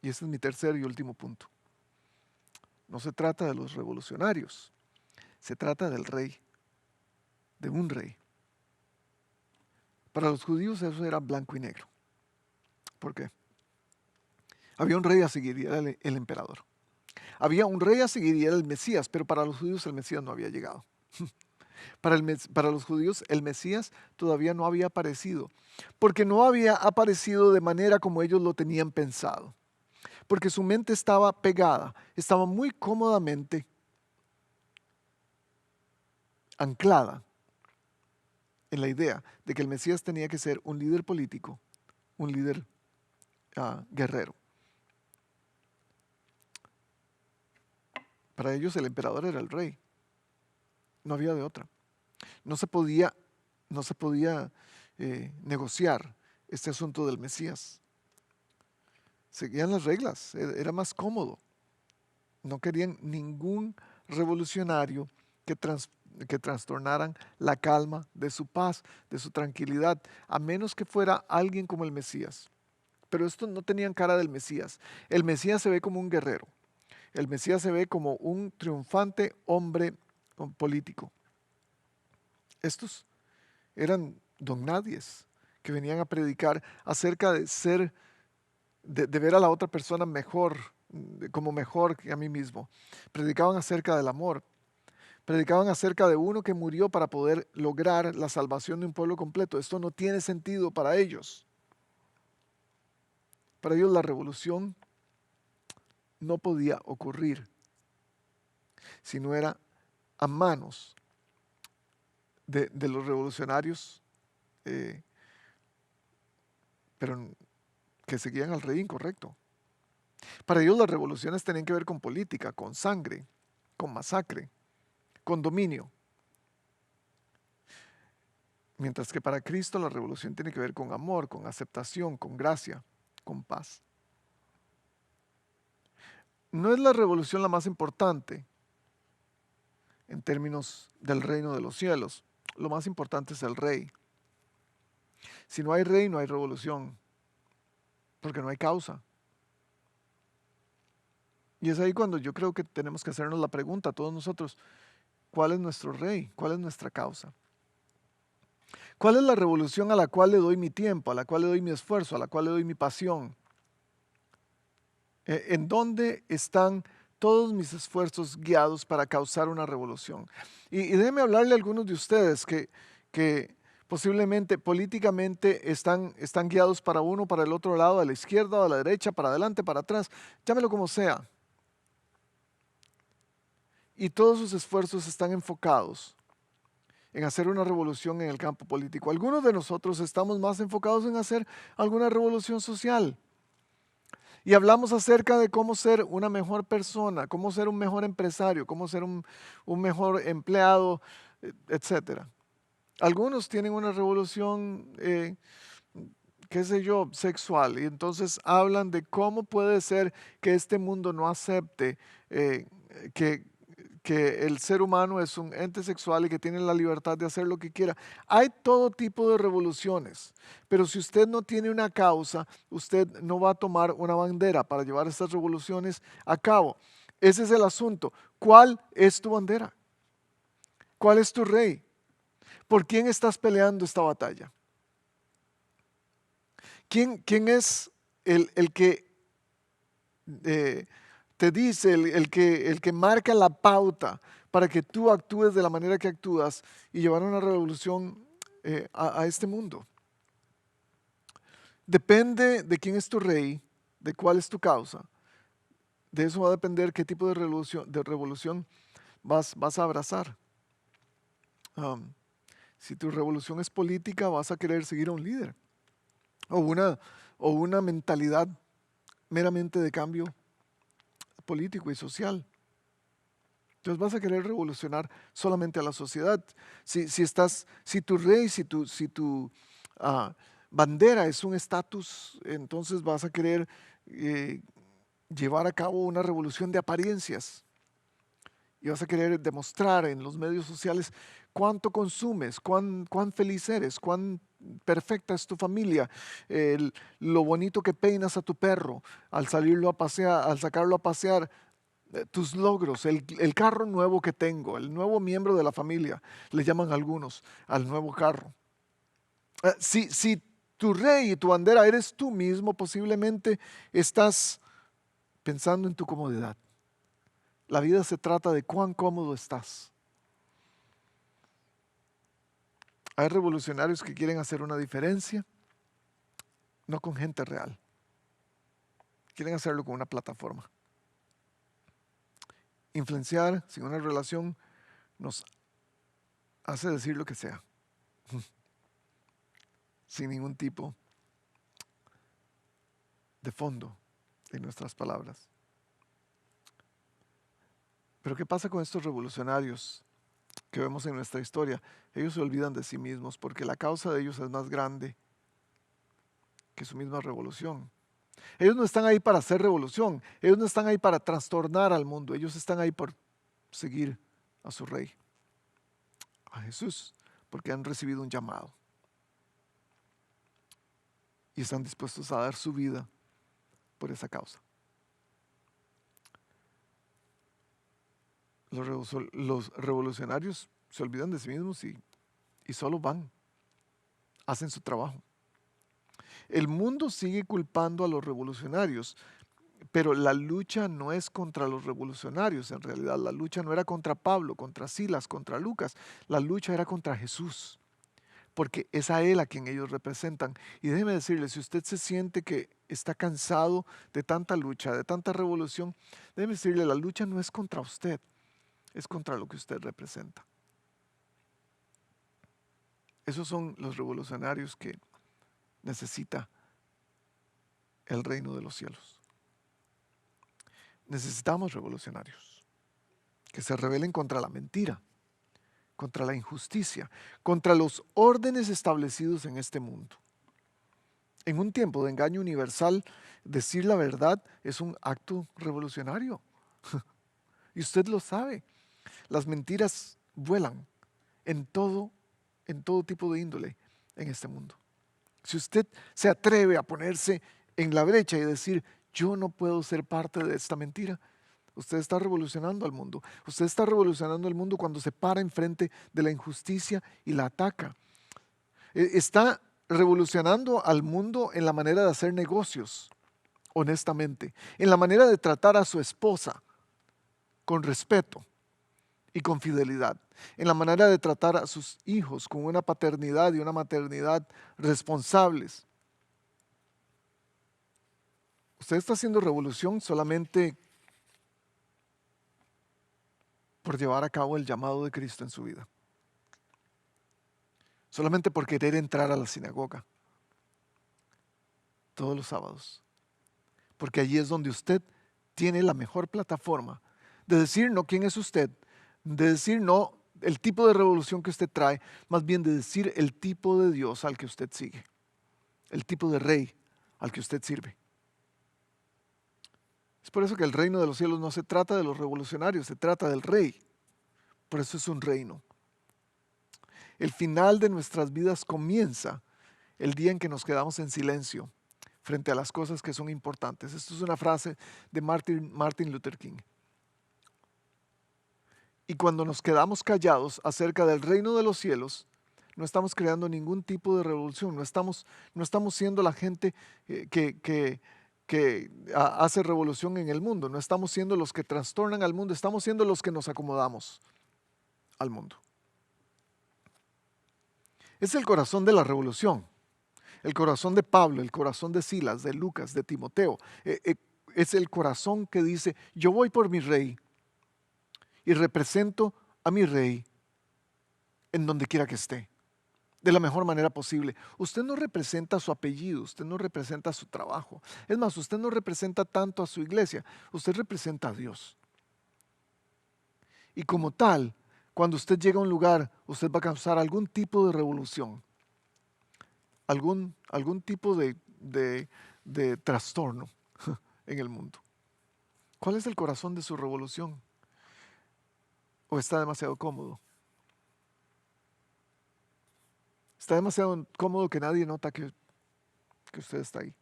[SPEAKER 2] Y ese es mi tercer y último punto. No se trata de los revolucionarios, se trata del rey, de un rey. Para los judíos eso era blanco y negro. ¿Por qué? Había un rey a seguir y era el emperador. Había un rey a seguir y era el Mesías, pero para los judíos el Mesías no había llegado. Para los judíos el Mesías todavía no había aparecido, porque no había aparecido de manera como ellos lo tenían pensado, porque su mente estaba pegada, estaba muy cómodamente anclada en la idea de que el Mesías tenía que ser un líder político, un líder guerrero. Para ellos el emperador era el rey, no había de otra. No se podía, no se podía negociar este asunto del Mesías. Seguían las reglas, era más cómodo. No querían ningún revolucionario que trastornaran la calma de su paz, de su tranquilidad, a menos que fuera alguien como el Mesías. Pero estos no tenían cara del Mesías. El Mesías se ve como un guerrero. El Mesías se ve como un triunfante hombre político. Estos eran don nadies que venían a predicar acerca de ser, de ver a la otra persona mejor, como mejor que a mí mismo. Predicaban acerca del amor. Predicaban acerca de uno que murió para poder lograr la salvación de un pueblo completo. Esto no tiene sentido para ellos. Para ellos la revolución no podía ocurrir si no era a manos de los revolucionarios, pero que seguían al rey incorrecto. Para ellos las revoluciones tenían que ver con política, con sangre, con masacre, con dominio. Mientras que para Cristo la revolución tiene que ver con amor, con aceptación, con gracia, con paz. No es la revolución la más importante en términos del reino de los cielos. Lo más importante es el rey. Si no hay rey, no hay revolución, porque no hay causa. Y es ahí cuando yo creo que tenemos que hacernos la pregunta, todos nosotros, ¿cuál es nuestro rey? ¿Cuál es nuestra causa? ¿Cuál es la revolución a la cual le doy mi tiempo, a la cual le doy mi esfuerzo, a la cual le doy mi pasión? ¿En dónde están todos mis esfuerzos guiados para causar una revolución? Y déjenme hablarle a algunos de ustedes que posiblemente políticamente están guiados para uno, para el otro lado, a la izquierda o a la derecha, para adelante, para atrás, llámelo como sea. Y todos sus esfuerzos están enfocados en hacer una revolución en el campo político. Algunos de nosotros estamos más enfocados en hacer alguna revolución social. Y hablamos acerca de cómo ser una mejor persona, cómo ser un mejor empresario, cómo ser un mejor empleado, etc. Algunos tienen una revolución, qué sé yo, sexual, y entonces hablan de cómo puede ser que este mundo no acepte eh, que, que el ser humano es un ente sexual y que tiene la libertad de hacer lo que quiera. Hay todo tipo de revoluciones, pero si usted no tiene una causa, usted no va a tomar una bandera para llevar estas revoluciones a cabo. Ese es el asunto. ¿Cuál es tu bandera? ¿Cuál es tu rey? ¿Por quién estás peleando esta batalla? ¿Quién es el que eh, te dice, el que marca la pauta para que tú actúes de la manera que actúas y llevar una revolución a este mundo? Depende de quién es tu rey, de cuál es tu causa. De eso va a depender qué tipo de revolución vas a abrazar. Um, si tu revolución es política, vas a querer seguir a un líder o una mentalidad meramente de cambio político y social. Entonces vas a querer revolucionar solamente a la sociedad. Si tu rey, si tu bandera es un estatus, entonces vas a querer eh, llevar a cabo una revolución de apariencias. Y vas a querer demostrar en los medios sociales cuánto consumes, cuán feliz eres, cuán perfecta es tu familia, lo bonito que peinas a tu perro al salirlo a pasear, al sacarlo a pasear, tus logros, el carro nuevo que tengo, el nuevo miembro de la familia, le llaman algunos al nuevo carro. Si tu rey y tu bandera eres tú mismo, posiblemente estás pensando en tu comodidad. La vida se trata de cuán cómodo estás. Hay revolucionarios que quieren hacer una diferencia, no con gente real. Quieren hacerlo con una plataforma. Influenciar sin una relación nos hace decir lo que sea, sin ningún tipo de fondo en nuestras palabras. Pero ¿qué pasa con estos revolucionarios que vemos en nuestra historia? Ellos se olvidan de sí mismos porque la causa de ellos es más grande que su misma revolución. Ellos no están ahí para hacer revolución, ellos no están ahí para trastornar al mundo, ellos están ahí por seguir a su rey, a Jesús, porque han recibido un llamado y están dispuestos a dar su vida por esa causa. Los revolucionarios se olvidan de sí mismos y solo van, hacen su trabajo. El mundo sigue culpando a los revolucionarios, pero la lucha no es contra los revolucionarios, en realidad la lucha no era contra Pablo, contra Silas, contra Lucas, la lucha era contra Jesús, porque es a Él a quien ellos representan. Y déjeme decirle, si usted se siente que está cansado de tanta lucha, de tanta revolución, déjeme decirle, la lucha no es contra usted, es contra lo que usted representa. Esos son los revolucionarios que necesita el reino de los cielos. Necesitamos revolucionarios que se rebelen contra la mentira, contra la injusticia, contra los órdenes establecidos en este mundo. En un tiempo de engaño universal, decir la verdad es un acto revolucionario. Y usted lo sabe. Las mentiras vuelan en todo tipo de índole en este mundo. Si usted se atreve a ponerse en la brecha y decir, yo no puedo ser parte de esta mentira, usted está revolucionando al mundo. Usted está revolucionando el mundo cuando se para enfrente de la injusticia y la ataca. Está revolucionando al mundo en la manera de hacer negocios, honestamente, en la manera de tratar a su esposa con respeto y con fidelidad, en la manera de tratar a sus hijos con una paternidad y una maternidad responsables. Usted está haciendo revolución solamente por llevar a cabo el llamado de Cristo en su vida. Solamente por querer entrar a la sinagoga todos los sábados. Porque allí es donde usted tiene la mejor plataforma de decir no quién es usted, de decir no el tipo de revolución que usted trae, más bien de decir el tipo de Dios al que usted sigue, el tipo de rey al que usted sirve. Es por eso que el reino de los cielos no se trata de los revolucionarios, se trata del rey. Por eso es un reino. El final de nuestras vidas comienza el día en que nos quedamos en silencio frente a las cosas que son importantes. Esto es una frase de Martin Luther King. Y cuando nos quedamos callados acerca del reino de los cielos, no estamos creando ningún tipo de revolución, no estamos siendo la gente que hace revolución en el mundo, no estamos siendo los que trastornan al mundo, estamos siendo los que nos acomodamos al mundo. Es el corazón de la revolución, el corazón de Pablo, el corazón de Silas, de Lucas, de Timoteo. Es el corazón que dice, yo voy por mi rey y represento a mi rey en donde quiera que esté, de la mejor manera posible. Usted no representa su apellido, usted no representa su trabajo. Es más, usted no representa tanto a su iglesia, usted representa a Dios. Y como tal, cuando usted llega a un lugar, usted va a causar algún tipo de revolución, algún tipo de trastorno en el mundo. ¿Cuál es el corazón de su revolución? ¿O está demasiado cómodo? Está demasiado cómodo que nadie nota que usted está ahí.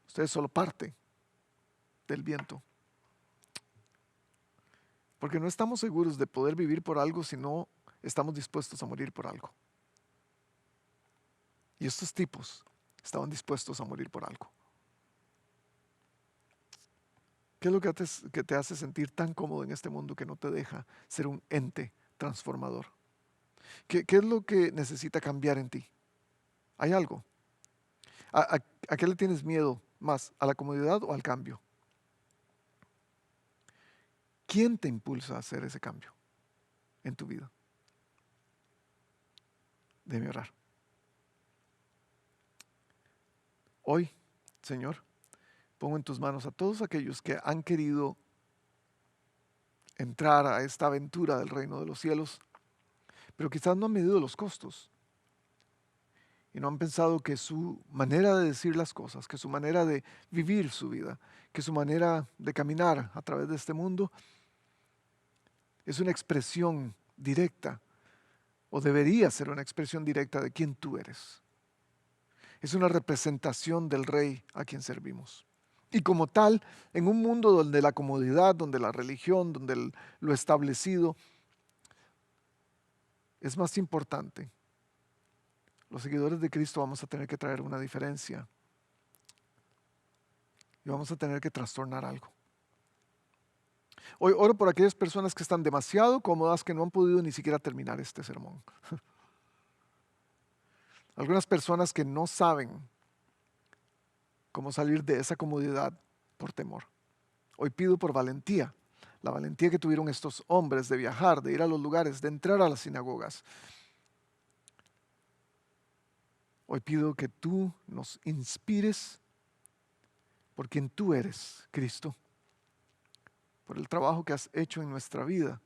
[SPEAKER 2] Usted es solo parte del viento. Porque no estamos seguros de poder vivir por algo si no estamos dispuestos a morir por algo. Y estos tipos estaban dispuestos a morir por algo. ¿Qué es lo que te hace sentir tan cómodo en este mundo que no te deja ser un ente transformador? ¿Qué es lo que necesita cambiar en ti? ¿Hay algo? ¿A qué le tienes miedo más? ¿A la comodidad o al cambio? ¿Quién te impulsa a hacer ese cambio en tu vida? Déjame orar. Hoy, Señor, pongo en tus manos a todos aquellos que han querido entrar a esta aventura del reino de los cielos, pero quizás no han medido los costos y no han pensado que su manera de decir las cosas, que su manera de vivir su vida, que su manera de caminar a través de este mundo es una expresión directa, o debería ser una expresión directa de quién tú eres. Es una representación del Rey a quien servimos. Y como tal, en un mundo donde la comodidad, donde la religión, donde lo establecido es más importante, los seguidores de Cristo vamos a tener que traer una diferencia y vamos a tener que trastornar algo. Hoy oro por aquellas personas que están demasiado cómodas, que no han podido ni siquiera terminar este sermón. Algunas personas que no saben cómo salir de esa comodidad por temor. Hoy pido por valentía, la valentía que tuvieron estos hombres de viajar, de ir a los lugares, de entrar a las sinagogas. Hoy pido que tú nos inspires por quien tú eres, Cristo, por el trabajo que has hecho en nuestra vida,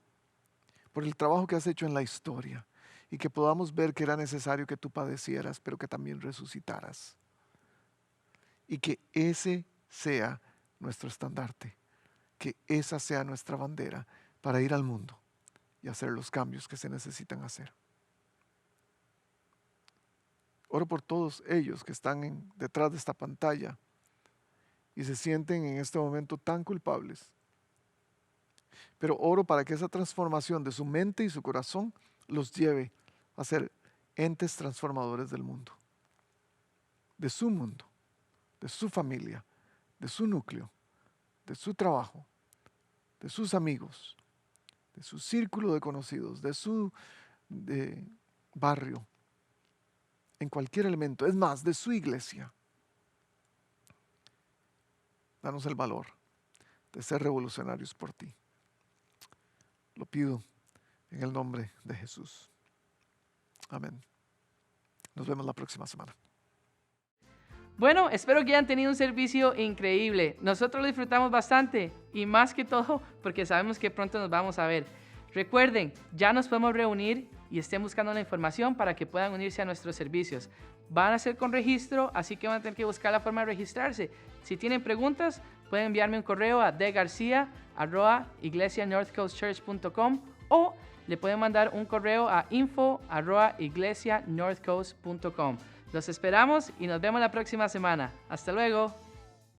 [SPEAKER 2] por el trabajo que has hecho en la historia y que podamos ver que era necesario que tú padecieras, pero que también resucitaras. Y que ese sea nuestro estandarte, que esa sea nuestra bandera para ir al mundo y hacer los cambios que se necesitan hacer. Oro por todos ellos que están detrás de esta pantalla y se sienten en este momento tan culpables. Pero oro para que esa transformación de su mente y su corazón los lleve a ser entes transformadores del mundo, de su familia, de su núcleo, de su trabajo, de sus amigos, de su círculo de conocidos, de su barrio, en cualquier elemento, es más, de su iglesia. Danos el valor de ser revolucionarios por ti. Lo pido en el nombre de Jesús. Amén. Nos vemos la próxima semana.
[SPEAKER 1] Bueno, espero que hayan tenido un servicio increíble. Nosotros lo disfrutamos bastante y más que todo porque sabemos que pronto nos vamos a ver. Recuerden, ya nos podemos reunir y estén buscando la información para que puedan unirse a nuestros servicios. Van a ser con registro, así que van a tener que buscar la forma de registrarse. Si tienen preguntas, pueden enviarme un correo a dgarcia@iglesianorthcoastchurch.com o le pueden mandar un correo a info@iglesianorthcoast.com. Los esperamos y nos vemos la próxima semana. Hasta luego.